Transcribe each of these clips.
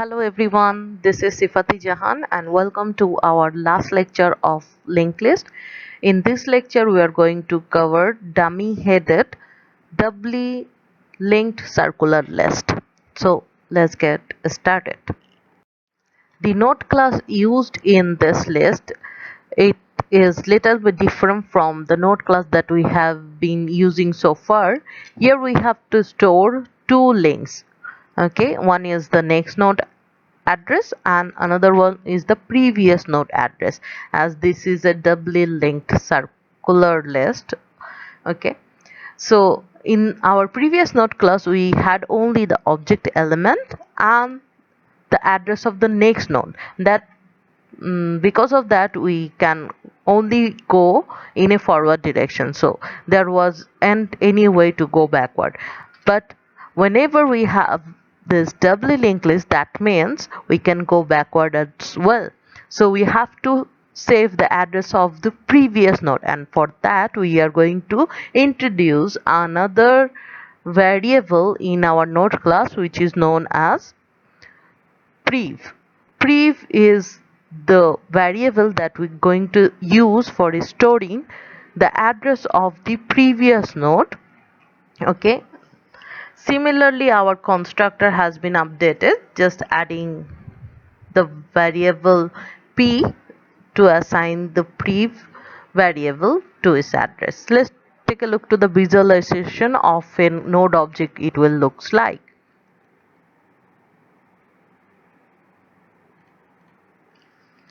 Hello everyone, this is Sifati Jahan and welcome to our last lecture of linked list. In this lecture we are going to cover dummy headed doubly linked circular list. So let's get started. The node class used in this list, it is little bit different from the node class that we have been using so far. Here we have to store two links. Okay, one is the next node address and another one is the previous node address, as this is a doubly linked circular list. Okay, so in our previous node class we had only the object element and the address of the next node. That because of that we can only go in a forward direction, so there wasn't any way to go backward. But whenever we have this doubly linked list, that means we can go backward as well. So we have to save the address of the previous node, and for that we are going to introduce another variable in our node class which is known as prev. Prev is the variable that we're going to use for storing the address of the previous node. Okay, similarly our constructor has been updated, just adding the variable p to assign the prev variable to its address. Let's take a look to the visualization of a node object. It will looks like.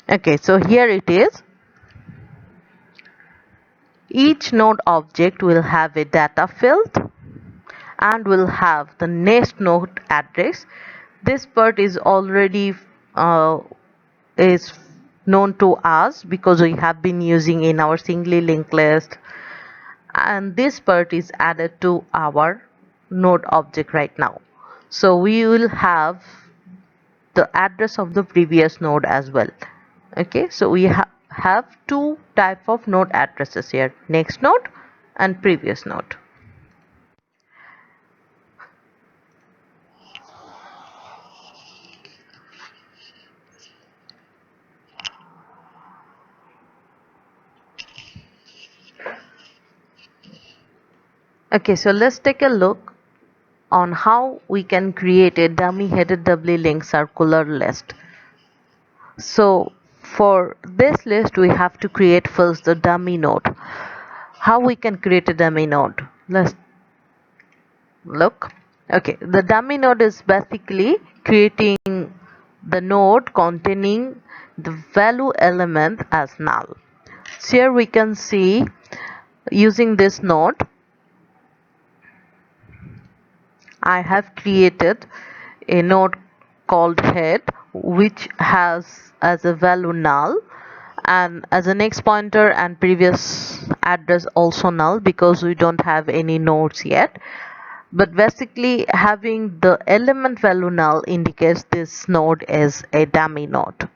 Okay, so here it is. Each node object will have a data field and will have the next node address. This part is already is known to us because we have been using in our singly linked list, and this part is added to our node object right now. So we will have the address of the previous node as well. Okay, so we have two type of node addresses here, next node and previous node. Okay, so let's take a look on how we can create a dummy headed doubly linked circular list. So for this list we have to create first the dummy node. How we can create a dummy node? Let's look. Okay, the dummy node is basically creating the node containing the value element as null. So here we can see, using this node I have created a node called head which has as a value null and as a next pointer and previous address also null because we don't have any nodes yet. But basically having the element value null indicates this node is a dummy node.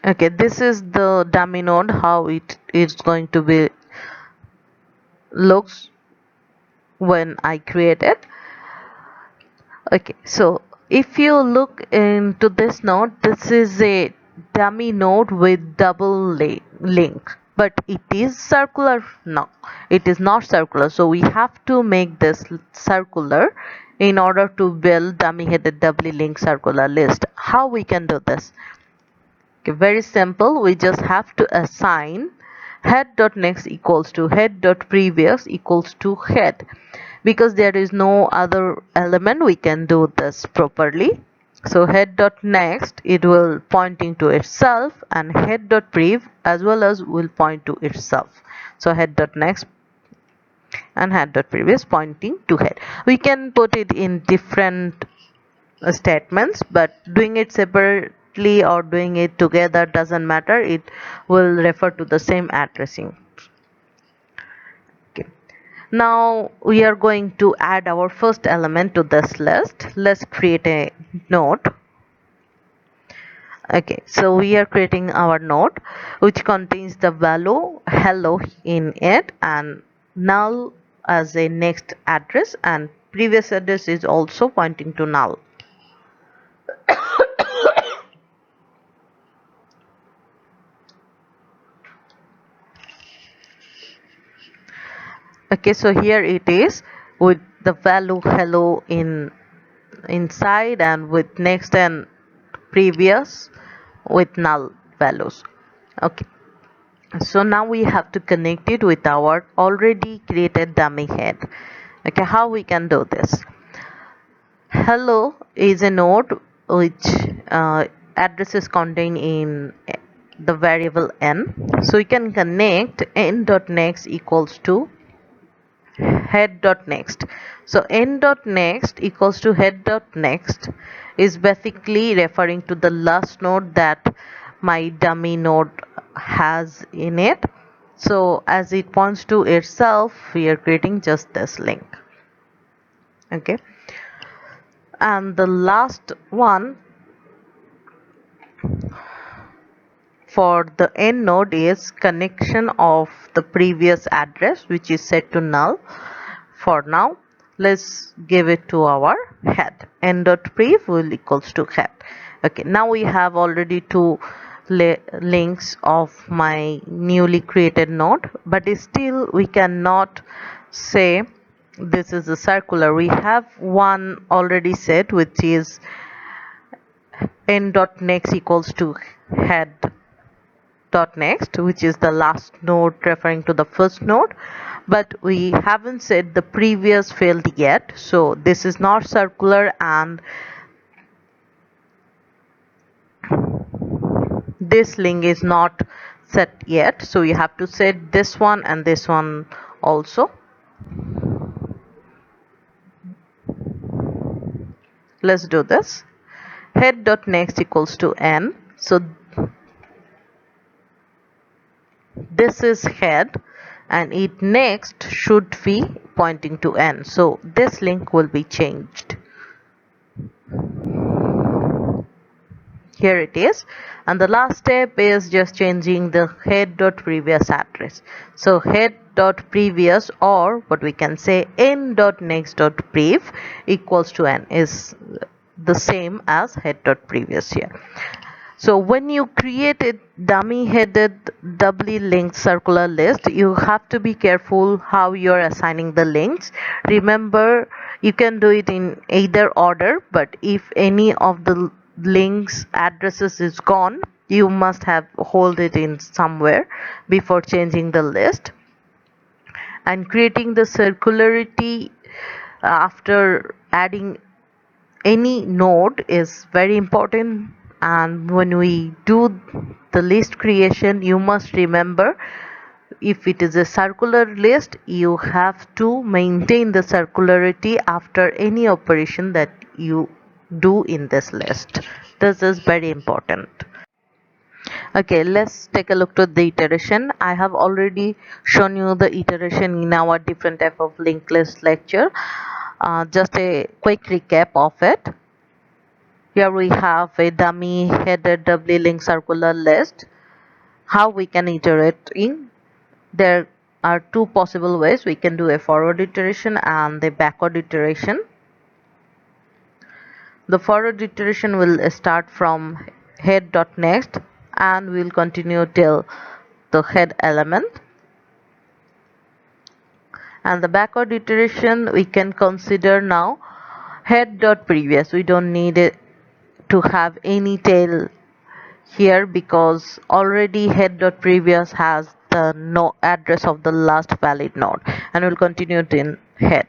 Okay, this is the dummy node, how it is going to be looks when I create it. Okay, so if you look into this node, this is a dummy node with double link, but it is circular. No, it is not circular, so we have to make this circular in order to build dummy headed doubly linked circular list. How we can do this? Okay, very simple. We just have to assign head.next equals to head.previous equals to head. Because there is no other element, we can do this properly. So head.next, it will pointing to itself, and head.prev as well as will point to itself. So head.next and head.previous pointing to head. We can put it in different statements, but doing it separately or doing it together doesn't matter, it will refer to the same addressing. Okay, now we are going to add our first element to this list. Let's create a node. Okay, so we are creating our node which contains the value hello in it and null as a next address, and previous address is also pointing to null. Okay, so here it is with the value hello in inside and with next and previous with null values. Okay, so now we have to connect it with our already created dummy head. Okay, how we can do this? Hello is a node which address is contained in the variable n, so we can connect n.next equals to head.next. So n.next equals to head.next is basically referring to the last node that my dummy node has in it. So as it points to itself, we are creating just this link. Okay, and the last one for the end node is connection of the previous address which is set to null. For now, let's give it to our head. N.prev will equals to head. Okay, now we have already two links of my newly created node, but still we cannot say this is a circular. We have one already set which is n.next equals to head.next, which is the last node referring to the first node, but we haven't said the previous field yet, so this is not circular and this link is not set yet, so you have to set this one and this one also. Let's do this. Head.next equals to n, so this is head and it next should be pointing to n, so this link will be changed. Here it is, and the last step is just changing the head.previous address. So head.previous, or what we can say n.next.prev equals to n, is the same as head.previous here. So when you create a dummy headed doubly linked circular list, you have to be careful how you're assigning the links. Remember, you can do it in either order, but if any of the links addresses is gone, you must have hold it in somewhere before changing the list. And creating the circularity after adding any node is very important, and when we do the list creation, you must remember if it is a circular list, you have to maintain the circularity after any operation that you do in this list. This is very important. Okay, let's take a look to the iteration. I have already shown you the iteration in our different type of linked list lecture. Just a quick recap of it. Here we have a dummy headed doubly linked circular list. How we can iterate in? There are two possible ways. We can do a forward iteration and the backward iteration. The forward iteration will start from head.next and will continue till the head element. And the backward iteration we can consider now head.previous. We don't need it to have any tail here because already head.previous has the address of the last valid node and will continue in head.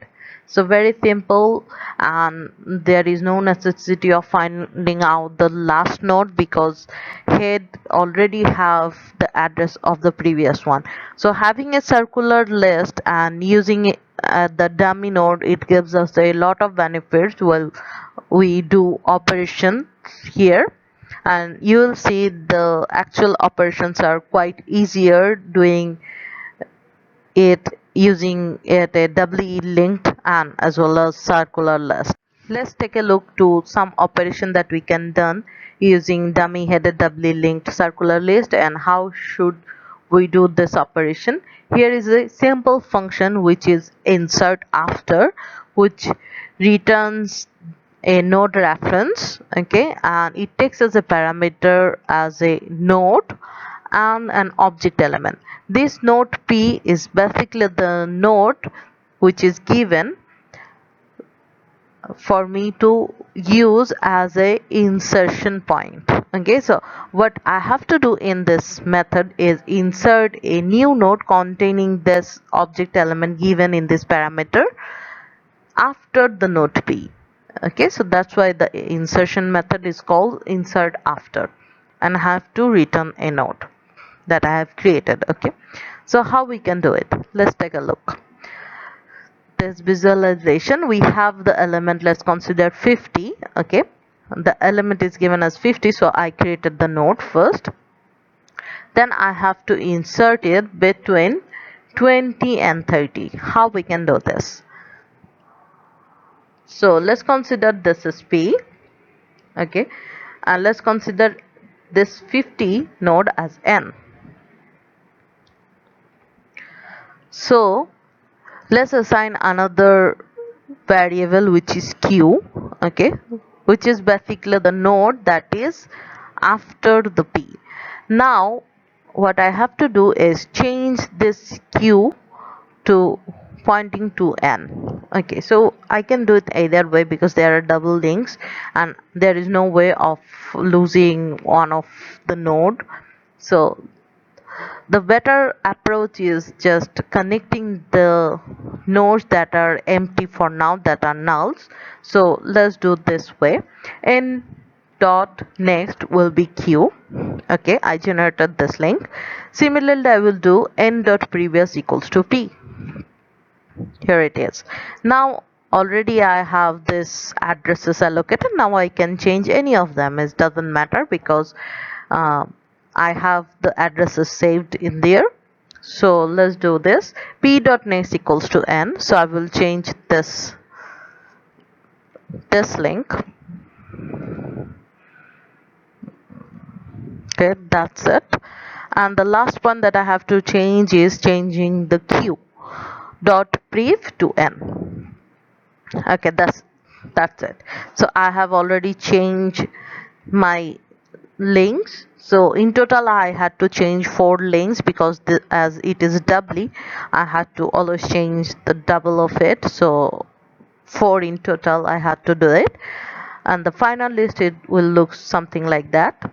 So very simple, and there is no necessity of finding out the last node because head already have the address of the previous one. So having a circular list and using it, the dummy node, it gives us a lot of benefits while we do operations here, and you will see the actual operations are quite easier doing it using it a doubly linked and as well as circular list. Let's take a look to some operation that we can done using dummy headed doubly linked circular list, and how should we do this operation. Here is a simple function which is insert after, which returns a node reference, okay, and it takes as a parameter as a node and an object element. This node P is basically the node which is given for me to use as a insertion point. Okay, so what I have to do in this method is insert a new node containing this object element given in this parameter after the node P. Okay, so that's why the insertion method is called insert after, and I have to return a node that I have created. Okay, so how we can do it, let's take a look. This visualization, we have the element, let's consider 50. Okay, the element is given as 50, so I created the node first, then I have to insert it between 20 and 30. How we can do this? So let's consider this is P. Okay, and let's consider this 50 node as N. So let's assign another variable which is Q, okay, which is basically the node that is after the P. Now what I have to do is change this Q to pointing to N. Okay, so I can do it either way because there are double links and there is no way of losing one of the node. So the better approach is just connecting the nodes that are empty for now, that are nulls. So let's do this way. N dot next will be Q. Okay, I generated this link. Similarly, I will do N dot previous equals to P. Here it is. Now already I have this addresses allocated. Now I can change any of them. It doesn't matter because I have the addresses saved in there. So let's do this. P dot next equals to N. So I will change this link. Okay, that's it. And the last one that I have to change is changing the Q dot prev to N. Okay, that's it. So I have already changed my links. So in total I had to change 4 links because as it is doubly, I had to always change the double of it. So 4 in total I had to do it, and the final list, it will look something like that.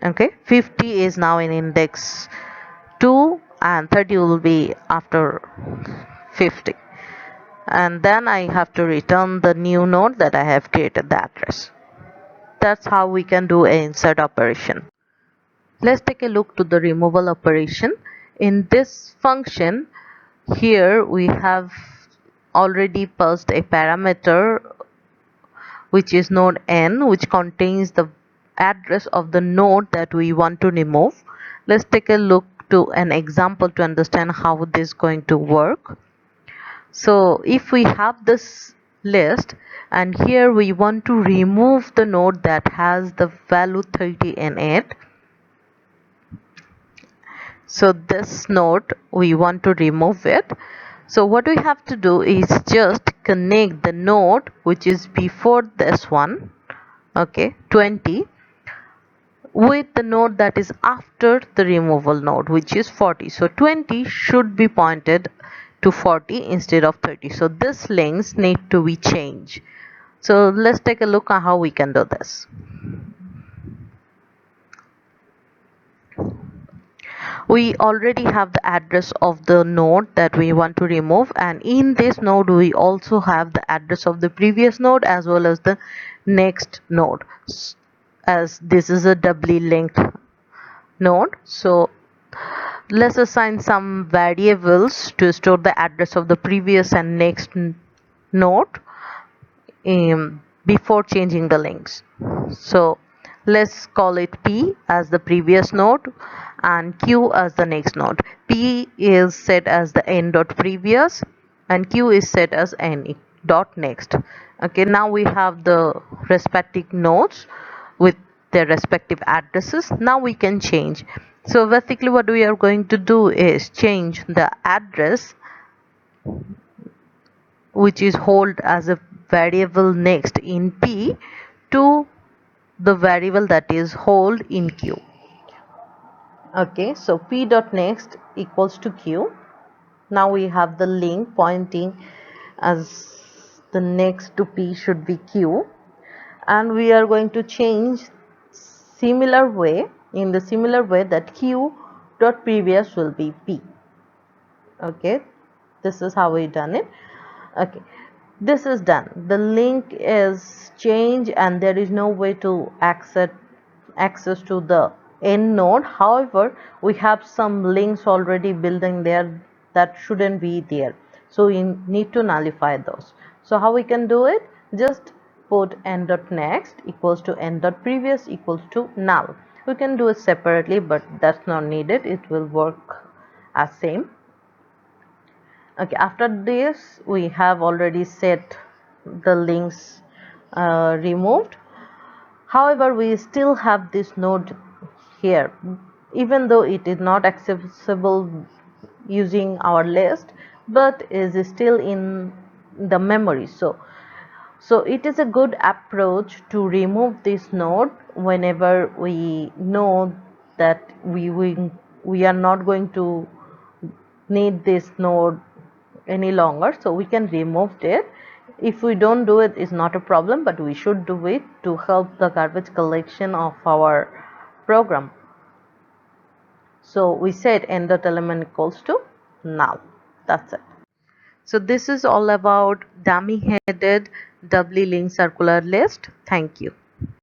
Okay, 50 is now in index 2 and 30 will be after 50, and then I have to return the new node that I have created the address. That's how we can do an insert operation. Let's take a look to the removal operation. In this function, here we have already passed a parameter which is node N, which contains the address of the node that we want to remove. Let's take a look to an example to understand how this is going to work. So if we have this list and here we want to remove the node that has the value 30 in it, so this node we want to remove it. So what we have to do is just connect the node which is before this one, okay, 20, with the node that is after the removal node, which is 40. So 20 should be pointed to 40 instead of 30. So this links need to be changed. So let's take a look at how we can do this. We already have the address of the node that we want to remove, and in this node we also have the address of the previous node as well as the next node, as this is a doubly linked node. So let's assign some variables to store the address of the previous and next node before changing the links. So let's call it P as the previous node and Q as the next node. P is set as the N dot previous and Q is set as N dot next. Okay, now we have the respective nodes with their respective addresses. Now we can change. So basically what we are going to do is change the address which is hold as a variable next in P to the variable that is hold in Q. Okay, so P dot next equals to Q. Now we have the link pointing as the next to P should be Q, and we are going to change similar way in the similar way that Q dot previous will be P. Okay, this is how we done it. Okay, this is done. The link is changed and there is no way to access to the end node. However, we have some links already building there that shouldn't be there, so we need to nullify those. So how we can do it? Just put n dot next equals to n dot previous equals to null. We can do it separately, but that's not needed. It will work as same. Okay, after this we have already set the links removed. However, we still have this node here, even though it is not accessible using our list, but is still in the memory. So it is a good approach to remove this node whenever we know that we are not going to need this node any longer, so we can remove it. If we don't do it, it's not a problem, but we should do it to help the garbage collection of our program. So we said n dot element equals to null. That's it. So this is all about dummy headed doubly linked circular list. Thank you.